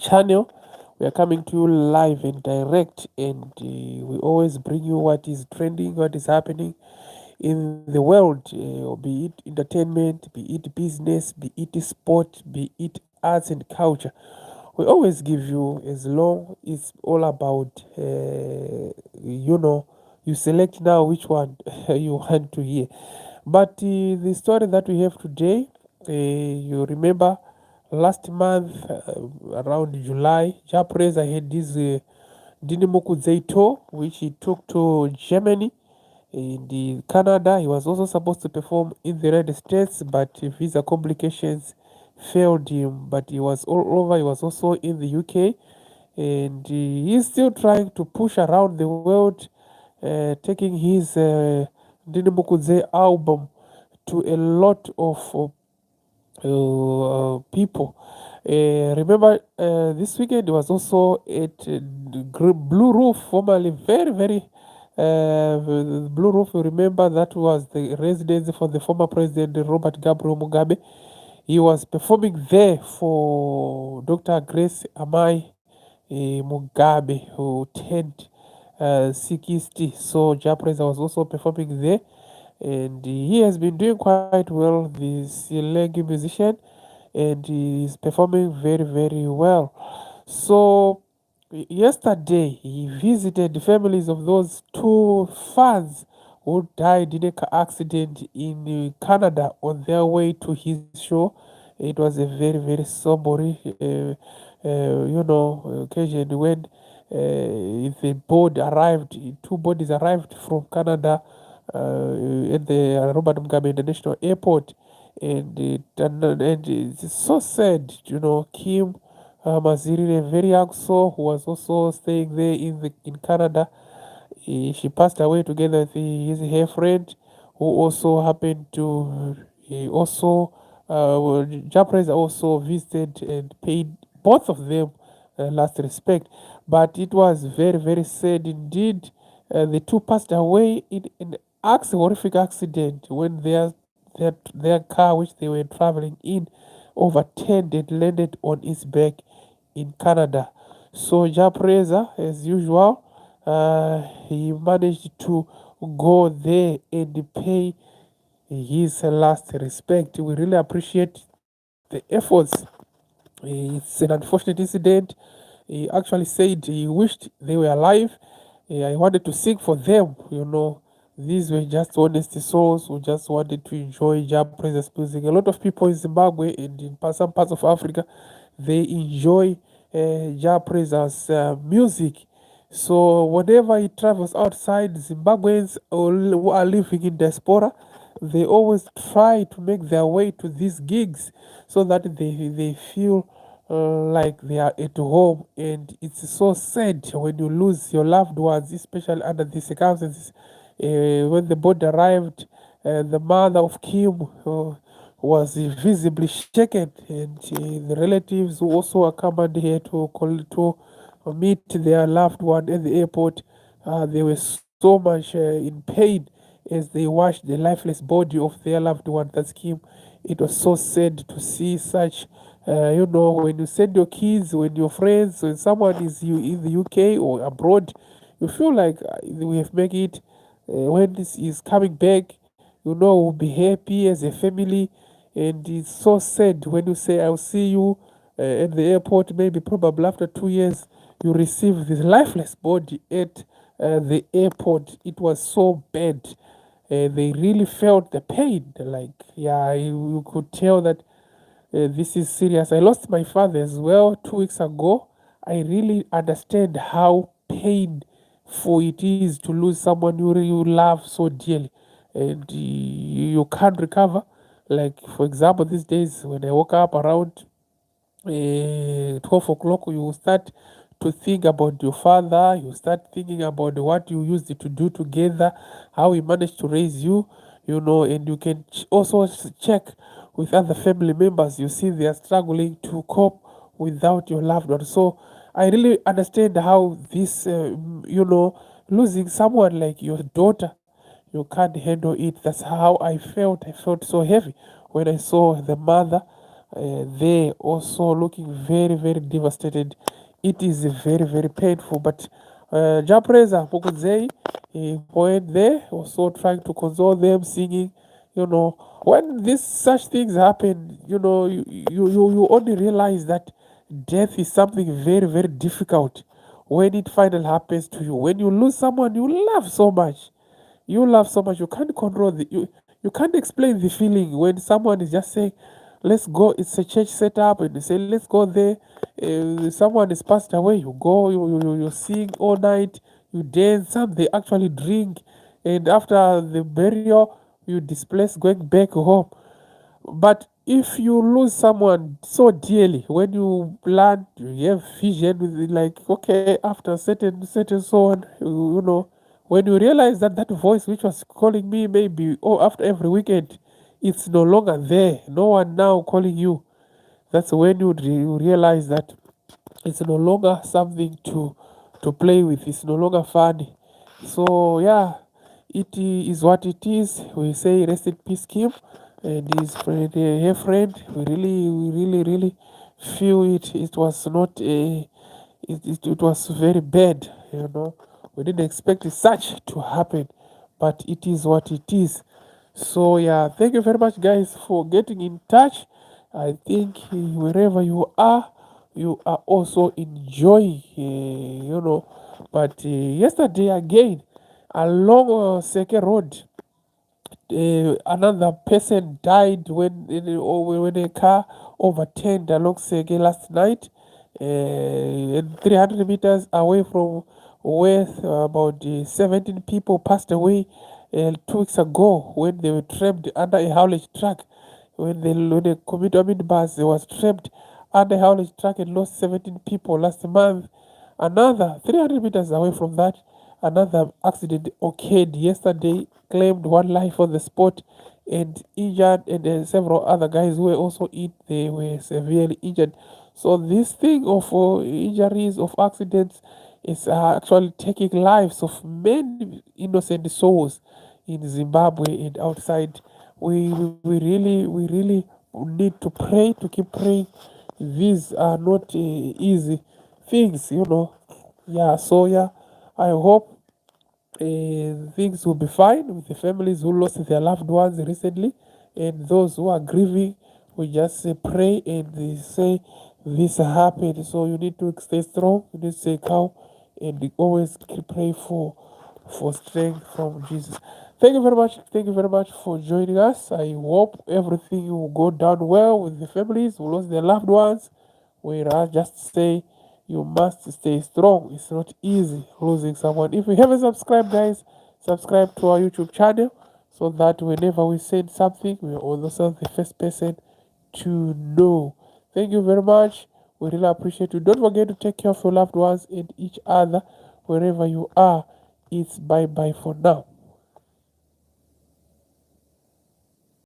channel. We are coming to you live and direct, and we always bring you what is trending, what is happening in the world, be it entertainment, be it business, be it sport, be it arts and culture. We always give you, as long it's all about, you select now which one you want to hear. But the story that we have today, you remember last month, around July, Jah Praisah had this Dinimukuzei tour, which he took to Germany. In Canada, he was also supposed to perform in the United States, but visa complications failed him. But he was all over. He was also in the UK, and he's still trying to push around the world, taking his Dinimukuzei album to a lot of people. Remember, this weekend was also at Blue Roof, formerly very, very Blue Roof. You remember that was the residence for the former president Robert Gabriel Mugabe. He was performing there for Dr. Grace Amai Mugabe, who turned 60. So Jah Praisah was also performing there, and he has been doing quite well, this Legi musician, and he is performing very, very well. So yesterday he visited the families of those two fans who died in a car accident in Canada on their way to his show. It was a very, very somber occasion when the boat arrived, two bodies arrived from Canada at the Robert Mugabe International Airport, and it's so sad, Kim Maziriri, a very young soul who was also staying there in Canada. She passed away together with her friend, who also happened to also Jah Praisah also visited and paid both of them last respect. But it was very, very sad indeed. The two passed away in an horrific accident when their car, which they were traveling in, overturned and landed on its back in Canada. So Jah Praisah, as usual, he managed to go there and pay his last respect. We really appreciate the efforts. It's an unfortunate incident. He actually said he wished they were alive. I wanted to sing for them, These were just honest souls who just wanted to enjoy Jah Praisah's music. A lot of people in Zimbabwe and in some parts of Africa, they enjoy Jah Praisah's music. So whenever he travels outside, Zimbabweans who are living in diaspora, they always try to make their way to these gigs so that they feel like they are at home. And it's so sad when you lose your loved ones, especially under these circumstances. When the boat arrived, the mother of Kim was visibly shaken, and the relatives who also accompanied her to meet their loved one at the airport, they were so much in pain as they watched the lifeless body of their loved one. That's Kim. It was so sad to see such. When you send your kids, when your friends, when someone is in the UK or abroad, you feel like we have made it. When this is coming back, we'll be happy as a family. And it's so sad when you say, I'll see you at the airport, maybe probably after 2 years, you receive this lifeless body at the airport. It was so bad. They really felt the pain. Like, yeah, you could tell that this is serious. I lost my father as well 2 weeks ago. I really understand how painful it is to lose someone you love so dearly, and you can't recover. Like, for example, these days when I woke up around 12 o'clock, you start to think about your father. You start thinking about what you used to do together, how he managed to raise you, and you can also check with other family members. You see they are struggling to cope without your loved one. So I really understand how this, losing someone like your daughter, you can't handle it. That's how I felt. I felt so heavy when I saw the mother they also looking very, very devastated. It is very, very painful. But Jah Praisah, Pokuzei, he went there, also trying to console them, singing. When these such things happen, you only realize that death is something very, very difficult when it finally happens to you. When you lose someone you love so much, you can't control you can't explain the feeling when someone is just saying, let's go. It's a church setup and you say, let's go there. Someone is passed away, you go, you sing all night, you dance. Some they actually drink, and after the burial you displace going back home. But if you lose someone so dearly, when you plan, you have vision with it, like, okay, after certain so on, when you realize that that voice which was calling me maybe after every weekend, it's no longer there. No one now calling you. That's when you realize that it's no longer something to play with. It's no longer funny. So yeah, it is what it is. We say rest in peace, Kim, and his friend, her friend. We really feel it. It was not a. It was very bad. We didn't expect such to happen, but it is what it is. So yeah, thank you very much, guys, for getting in touch. I think wherever you are also enjoying, But yesterday again, along Seke Road, another person died when a car overturned along Seke last night, and 300 meters away from where about 17 people passed away 2 weeks ago when they were trapped under a haulage truck. When the commuter bus was trapped under a haulage truck and lost 17 people last month. Another 300 meters away from that, another accident occurred yesterday, claimed one life on the spot, and injured, and several other guys who were also they were severely injured. So this thing of injuries, of accidents, is actually taking lives of many innocent souls in Zimbabwe and outside. We really need to pray, to keep praying. These are not easy things. Yeah, so yeah, I hope things will be fine with the families who lost their loved ones recently, and those who are grieving. We just pray and say this happened. So you need to stay strong, you need to stay calm, and always keep praying for strength from Jesus. Thank you very much. Thank you very much for joining us. I hope everything will go down well with the families who lost their loved ones. Where I just say you must stay strong. It's not easy losing someone. If you haven't subscribed, guys, subscribe to our YouTube channel so that whenever we send something, we are also the first person to know. Thank you very much. We really appreciate you. Don't forget to take care of your loved ones and each other wherever you are. It's bye bye for now.